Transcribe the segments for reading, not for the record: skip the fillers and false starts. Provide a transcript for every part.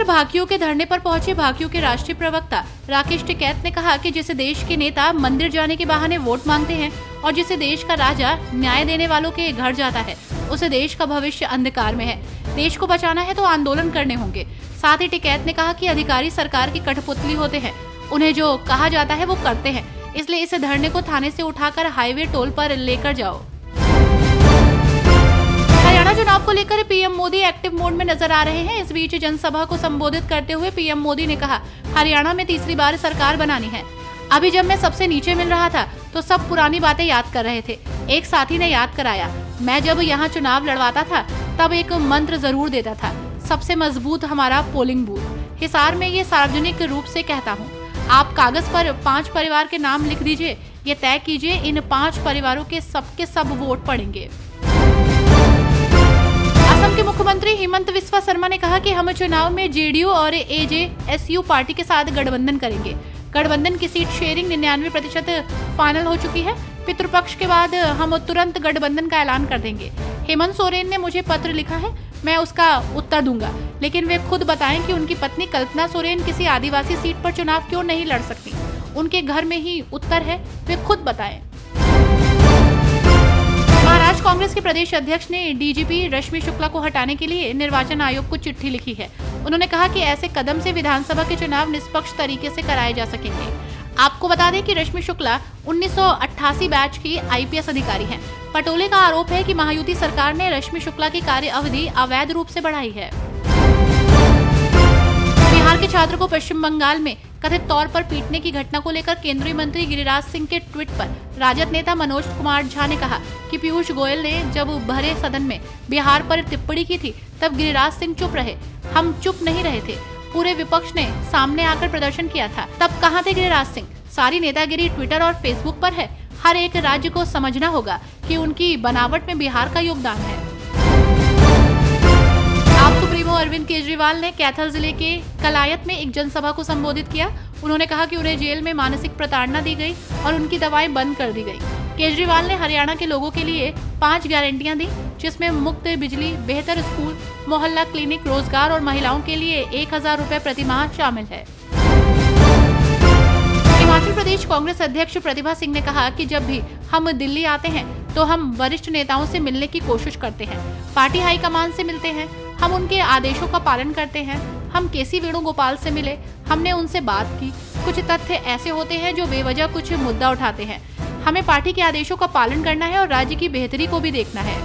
भाकियों के धरने पर पहुंचे भाकियों के राष्ट्रीय प्रवक्ता राकेश टिकैत ने कहा कि जिसे देश के नेता मंदिर जाने के बहाने वोट मांगते हैं और जिसे देश का राजा न्याय देने वालों के घर जाता है, उसे देश का भविष्य अंधकार में है। देश को बचाना है तो आंदोलन करने होंगे। साथ ही टिकैत ने कहा कि अधिकारी सरकार की कठपुतली होते हैं, उन्हें जो कहा जाता है वो करते हैं, इसलिए इस धरने को थाने से उठाकर हाईवे टोल पर लेकर जाओ। हरियाणा चुनाव को लेकर पीएम मोदी एक्टिव मोड में नजर आ रहे हैं। इस बीच जनसभा को संबोधित करते हुए पीएम मोदी ने कहा, हरियाणा में तीसरी बार सरकार बनानी है। अभी जब मैं सबसे नीचे मिल रहा था तो सब पुरानी बातें याद कर रहे थे। एक साथी ने याद कराया, मैं जब यहाँ चुनाव लड़वाता था तब एक मंत्र जरूर देता था, सबसे मजबूत हमारा पोलिंग बूथ। हिसार में ये सार्वजनिक रूप से कहता हूँ, आप कागज पर 5 परिवार के नाम लिख दीजिए, ये तय कीजिए इन 5 परिवारों के सब वोट पड़ेंगे। असम के मुख्यमंत्री हिमंत बिस्वा शर्मा ने कहा कि हम चुनाव में जेडीयू और एजेएसयू पार्टी के साथ गठबंधन करेंगे। गठबंधन की सीट शेयरिंग 99% फाइनल हो चुकी है। पितृपक्ष के बाद हम तुरंत गठबंधन का ऐलान कर देंगे। हेमंत सोरेन ने मुझे पत्र लिखा है, मैं उसका उत्तर दूंगा, लेकिन वे खुद बताएं कि उनकी पत्नी कल्पना सोरेन किसी आदिवासी सीट पर चुनाव क्यों नहीं लड़ सकती। उनके घर में ही उत्तर है, वे खुद बताएं। महाराष्ट्र कांग्रेस के प्रदेश अध्यक्ष ने डीजीपी रश्मि शुक्ला को हटाने के लिए निर्वाचन आयोग को चिट्ठी लिखी है। उन्होंने कहा कि ऐसे कदम से विधानसभा के चुनाव निष्पक्ष तरीके से कराए जा सकेंगे। आपको बता दें कि रश्मि शुक्ला 1988 बैच की आईपीएस अधिकारी हैं। पटोले का आरोप है कि महायुति सरकार ने रश्मि शुक्ला की कार्य अवधि अवैध रूप से बढ़ाई है। बिहार के छात्र को पश्चिम बंगाल में कथित तौर पर पीटने की घटना को लेकर केंद्रीय मंत्री गिरिराज सिंह के ट्वीट पर राजद नेता मनोज कुमार झा ने कहा कि पीयूष गोयल ने जब भरे सदन में बिहार पर टिप्पणी की थी तब गिरिराज सिंह चुप रहे, हम चुप नहीं रहे थे। पूरे विपक्ष ने सामने आकर प्रदर्शन किया था, तब कहाँ थे गिरिराज सिंह? सारी नेतागिरी ट्विटर और फेसबुक पर है। हर एक राज्य को समझना होगा कि उनकी बनावट में बिहार का योगदान है। आप सुप्रीमो अरविंद केजरीवाल ने कैथल जिले के कलायत में एक जनसभा को संबोधित किया। उन्होंने कहा कि उन्हें जेल में मानसिक प्रताड़ना दी गई और उनकी दवाएं बंद कर दी गई। केजरीवाल ने हरियाणा के लोगों के लिए 5 गारंटियां दी, जिसमें मुफ्त बिजली, बेहतर स्कूल, मोहल्ला क्लिनिक, रोजगार और महिलाओं के लिए 1000 रुपए प्रति माह शामिल है। हिमाचल प्रदेश कांग्रेस अध्यक्ष प्रतिभा सिंह ने कहा कि जब भी हम दिल्ली आते हैं तो हम वरिष्ठ नेताओं से मिलने की कोशिश करते हैं, पार्टी हाईकमान से मिलते हैं, हम उनके आदेशों का पालन करते हैं। हम केसी वेणुगोपाल से मिले, हमने उनसे बात की। कुछ तथ्य ऐसे होते हैं जो बेवजह कुछ मुद्दा उठाते हैं। हमें पार्टी के आदेशों का पालन करना है और राज्य की बेहतरी को भी देखना है।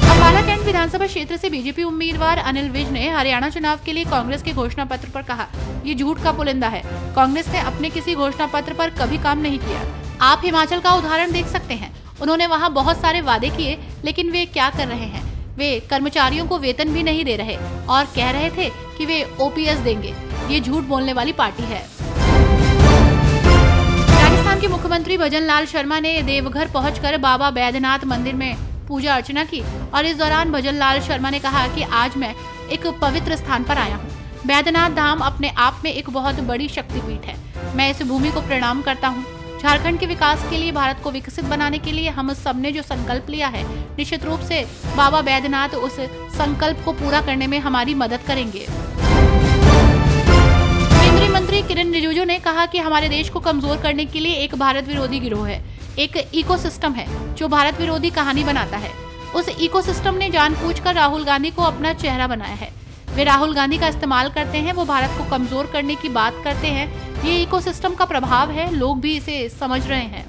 अम्बाला कैंट विधानसभा क्षेत्र से बीजेपी उम्मीदवार अनिल विज ने हरियाणा चुनाव के लिए कांग्रेस के घोषणा पत्र पर कहा, ये झूठ का पुलिंदा है। कांग्रेस ने अपने किसी घोषणा पत्र पर कभी काम नहीं किया। आप हिमाचल का उदाहरण देख सकते हैं। उन्होंने वहाँ बहुत सारे वादे किए, लेकिन वे क्या कर रहे हैं? वे कर्मचारियों को वेतन भी नहीं दे रहे और कह रहे थे कि वे ओपीएस देंगे। ये झूठ बोलने वाली पार्टी है। राजस्थान के मुख्यमंत्री भजन लाल शर्मा ने देवघर पहुंचकर बाबा बैद्यनाथ मंदिर में पूजा अर्चना की और इस दौरान भजन लाल शर्मा ने कहा कि आज मैं एक पवित्र स्थान पर आया हूँ। बैद्यनाथ धाम अपने आप में एक बहुत बड़ी शक्तिपीठ है। मैं इस भूमि को प्रणाम करता हूँ। झारखंड के विकास के लिए, भारत को विकसित बनाने के लिए हम सबने जो संकल्प लिया है, निश्चित रूप से बाबा बैद्यनाथ उस संकल्प को पूरा करने में हमारी मदद करेंगे। केंद्रीय मंत्री किरण रिजिजू ने कहा कि हमारे देश को कमजोर करने के लिए एक भारत विरोधी गिरोह है, एक इकोसिस्टम है जो भारत विरोधी कहानी बनाता है। उस इकोसिस्टम ने जानबूझकर राहुल गांधी को अपना चेहरा बनाया है। वे राहुल गांधी का इस्तेमाल करते हैं, वो भारत को कमजोर करने की बात करते हैं। ये इकोसिस्टम का प्रभाव है, लोग भी इसे समझ रहे हैं।